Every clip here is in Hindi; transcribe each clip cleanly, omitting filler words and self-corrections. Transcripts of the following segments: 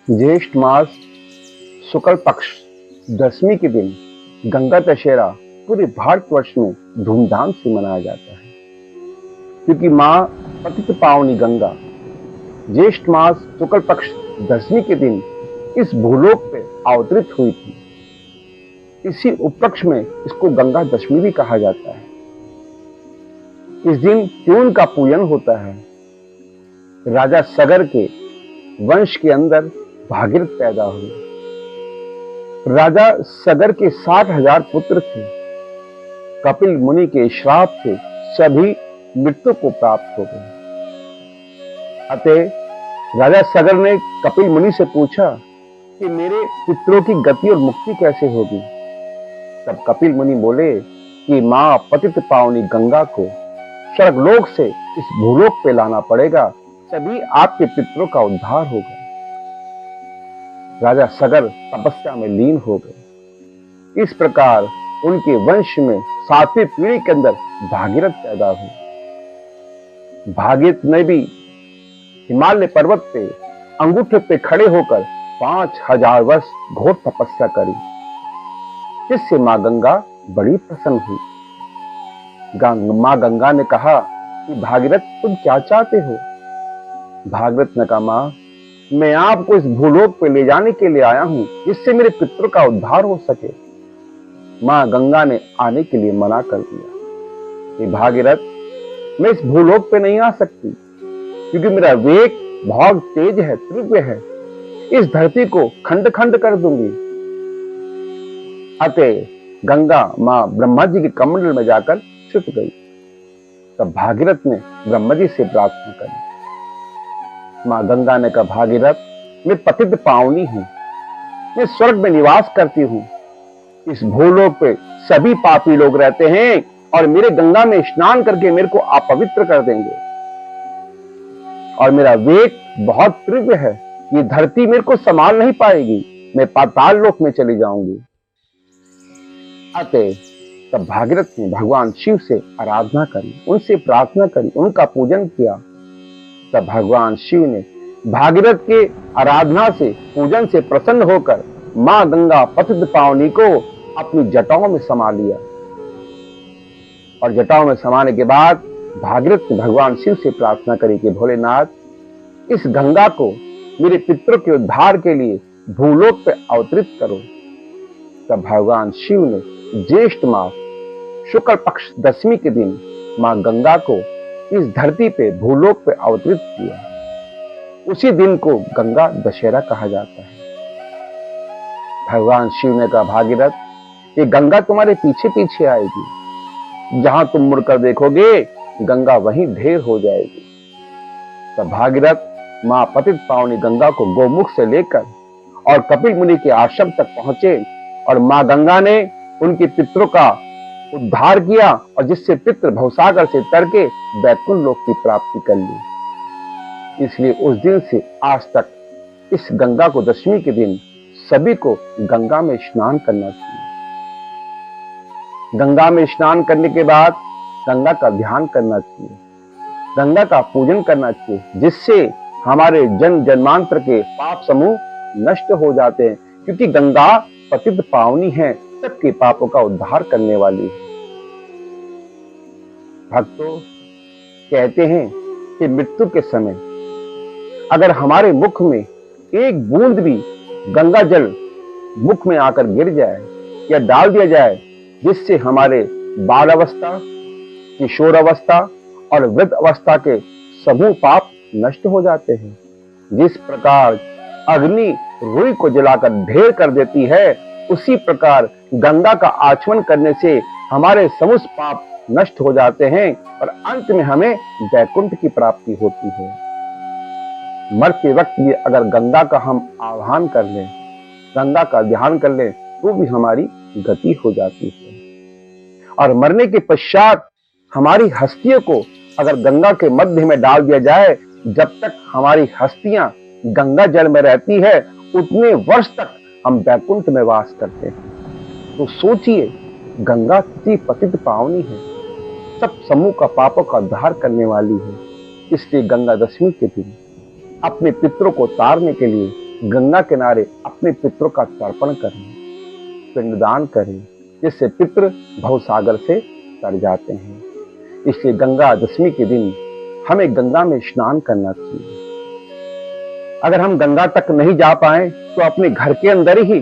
ज्येष्ठ मास शुक्ल पक्ष दशमी के दिन गंगा दशहरा पूरे भारतवर्ष में धूमधाम से मनाया जाता है, क्योंकि मां पतित पावनी गंगा ज्येष्ठ मास शुक्ल पक्ष दशमी के दिन इस भूलोक पे अवतरित हुई थी। इसी उपलक्ष में इसको गंगा दशमी भी कहा जाता है। इस दिन त्योन का पूजन होता है। राजा सगर के वंश के अंदर भागीरथ पैदा हुए। राजा सगर के 60,000 पुत्र थे। कपिल मुनि के श्राप से सभी मृत्यु को प्राप्त हो गए। अतः राजा सगर ने कपिल मुनि से पूछा कि मेरे पितरों की गति और मुक्ति कैसे होगी। तब कपिल मुनि बोले कि मां पतित पावनी गंगा को स्वर्गलोक से इस भूलोक पे लाना पड़ेगा, तभी आपके पितरों का उद्धार होगा। राजा सगर तपस्या में लीन हो गए। इस प्रकार उनके वंश में 7वीं पीढ़ी के अंदर भागीरथ पैदा हुए। भागीरथ ने भी हिमालय पर्वत पे अंगूठे पे खड़े होकर 5,000 वर्ष घोर तपस्या करी, जिससे मां गंगा बड़ी प्रसन्न हुई। मां गंगा ने कहा कि भागीरथ तुम क्या चाहते हो। भागीरथ ने कहा मां, मैं आपको इस भूलोक पे ले जाने के लिए आया हूं, जिससे मेरे पितरों का उद्धार हो सके। मां गंगा ने आने के लिए मना कर दिया कि भागीरथ, मैं इस भूलोक पे नहीं आ सकती, क्योंकि मेरा वेग बहुत तेज है, तीव्र है। इस धरती को खंड खंड कर दूंगी। अतः गंगा मां ब्रह्मा जी के कमंडल में जाकर छिप गई। तब भागीरथ ने ब्रह्मा जी से प्रार्थना करी। मां गंगा ने कहा भागीरथ, मैं पतित पावनी हूं, मैं स्वर्ग में निवास करती हूं। इस भूलोक पे सभी पापी लोग रहते हैं और मेरे गंगा में स्नान करके मेरे को अपवित्र कर देंगे। और मेरा वेग बहुत तीव्र है, ये धरती मेरे को संभाल नहीं पाएगी, मैं पाताल लोक में चली जाऊंगी। अतः तब भागीरथ ने भगवान शिव से आराधना करी, उनसे प्रार्थना करी, उनका पूजन किया। तब भगवान शिव ने भागीरथ के आराधना से, पूजन से प्रसन्न होकर मां गंगा पतित पावनी को अपनी जटाओं में समा लिया। और जटाओं में समाने के बाद भागीरथ ने भगवान शिव से प्रार्थना करी कि भोलेनाथ, इस गंगा को मेरे पितरों के उद्धार के लिए भूलोक पे अवतरित करो। तब भगवान शिव ने ज्येष्ठ मास शुक्ल पक्ष दशमी के दिन मां गंगा को इस धरती पे भूलोक पे अवतरित किया। उसी दिन को गंगा दशहरा कहा जाता है। भगवान शिव ने कहा भागीरथ, ये गंगा तुम्हारे पीछे पीछे आएगी, जहां तुम मुड़कर देखोगे गंगा वहीं ढेर हो जाएगी। तब भागीरथ मां पतित पावनी गंगा को गोमुख से लेकर और कपिल मुनि के आश्रम तक पहुंचे और मां गंगा ने उनके पितरों का उद्धार किया, और जिससे पितृ भवसागर से तर के वैकुंठ लोक की प्राप्ति कर ली। इसलिए उस दिन से आज तक इस गंगा को दशमी के दिन सभी को गंगा में स्नान करना चाहिए। गंगा में स्नान करने के बाद गंगा का ध्यान करना चाहिए, गंगा का पूजन करना चाहिए, जिससे हमारे जन्म जन्मांतर के पाप समूह नष्ट हो जाते हैं, क्योंकि गंगा पतित पावनी है, सबके पापों का उद्धार करने वाली है। भक्तों, कहते हैं कि मृत्यु के समय अगर हमारे मुख में एक बूंद भी गंगा जल मुख में आकर गिर जाए या डाल दिया जाए, जिससे हमारे बाल अवस्था, किशोर अवस्था और वृद्ध अवस्था के समूह पाप नष्ट हो जाते हैं। जिस प्रकार अग्नि रुई को जलाकर ढेर कर देती है, उसी प्रकार गंगा का आचमन करने से हमारे समस्त पाप नष्ट हो जाते हैं और अंत में हमें वैकुंठ की प्राप्ति होती है। मरते वक्त भी अगर गंगा का हम आह्वान कर लें, गंगा का ध्यान कर लें, तो भी हमारी गति हो जाती है। और मरने के पश्चात हमारी हस्तियों को अगर गंगा के मध्य में डाल दिया जाए, जब तक हमारी हस्तियां गंगा जल में रहती है, उतने वर्ष तक हम वैकुंठ में वास करते हैं। तो सोचिए, गंगा कितनी पतित पावनी है, सब समूह का पापों का उद्धार करने वाली है। इसलिए गंगा दशमी के दिन अपने पितरों को तारने के लिए गंगा किनारे अपने पितरों का तर्पण करें, पिंडदान करें, जिससे पितृ भवसागर से तर जाते हैं। इसलिए गंगा दशमी के दिन हमें गंगा में स्नान करना चाहिए। अगर हम गंगा तक नहीं जा पाए तो अपने घर के अंदर ही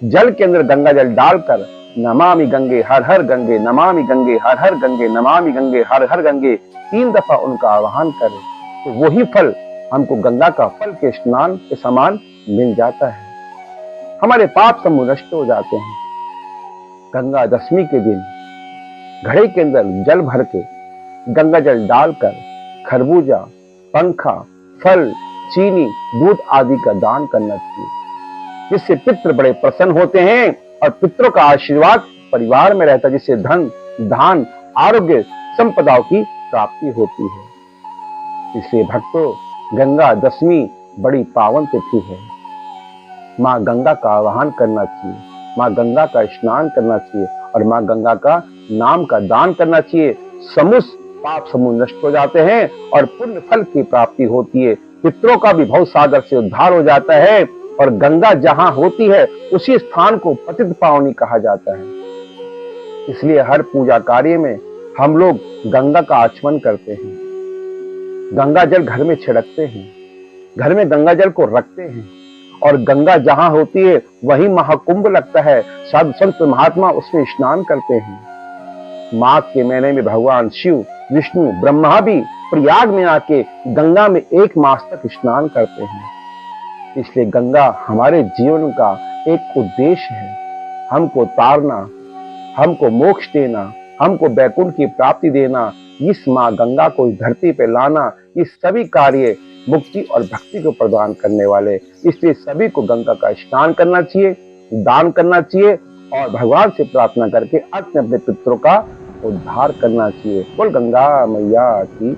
जल के अंदर गंगा जल डालकर नमामि गंगे हर हर गंगे, नमामि गंगे हर हर गंगे, नमामि गंगे हर हर गंगे 3 दफा उनका आह्वान करें तो वही फल हमको गंगा का फल के स्नान के समान मिल जाता है। हमारे पाप समूह नष्ट हो जाते हैं। गंगा दशमी के दिन घड़े के अंदर जल भर के गंगा जल डालकर खरबूजा, पंखा, फल, चीनी, दूध आदि का दान करना चाहिए, जिससे पितृ बड़े प्रसन्न होते हैं और पितरों का आशीर्वाद परिवार में रहता है, जिससे धन, धान, आरोग्य, संपदाओं की प्राप्ति होती है। इसलिए भक्तों, गंगा दशमी बड़ी पावन तिथि है। माँ गंगा का आह्वान करना चाहिए, माँ गंगा का स्नान करना चाहिए और माँ गंगा का नाम का दान करना चाहिए। समस्त पाप समूह नष्ट हो जाते हैं और पुण्य फल की प्राप्ति होती है। पितरों का भी भव सागर से उद्धार हो जाता है और गंगा जहां होती है उसी स्थान को पतित पावनी कहा जाता है। इसलिए हर पूजा कार्य में हम लोग गंगा का आचमन करते हैं, गंगा जल घर में छिड़कते हैं, घर में गंगा जल को रखते हैं और गंगा जहां होती है वही महाकुंभ लगता है। साधु संत महात्मा उसमें स्नान करते हैं। माघ के महीने में भगवान शिव, विष्णु, ब्रह्मा भी प्रयाग में आके गंगा में 1 मास तक स्नान करते हैं। इसलिए गंगा हमारे जीवन का एक उद्देश्य है, हमको तारना, हमको मोक्ष देना, हमको वैकुंठ की प्राप्ति देना। इस माँ गंगा को इस धरती पे लाना, ये सभी कार्य मुक्ति और भक्ति को प्रदान करने वाले। इसलिए सभी को गंगा का स्नान करना चाहिए, दान करना चाहिए और भगवान से प्रार्थना करके अपने अपने पितरों का उद्धार करना चाहिए। बोल गंगा मैया की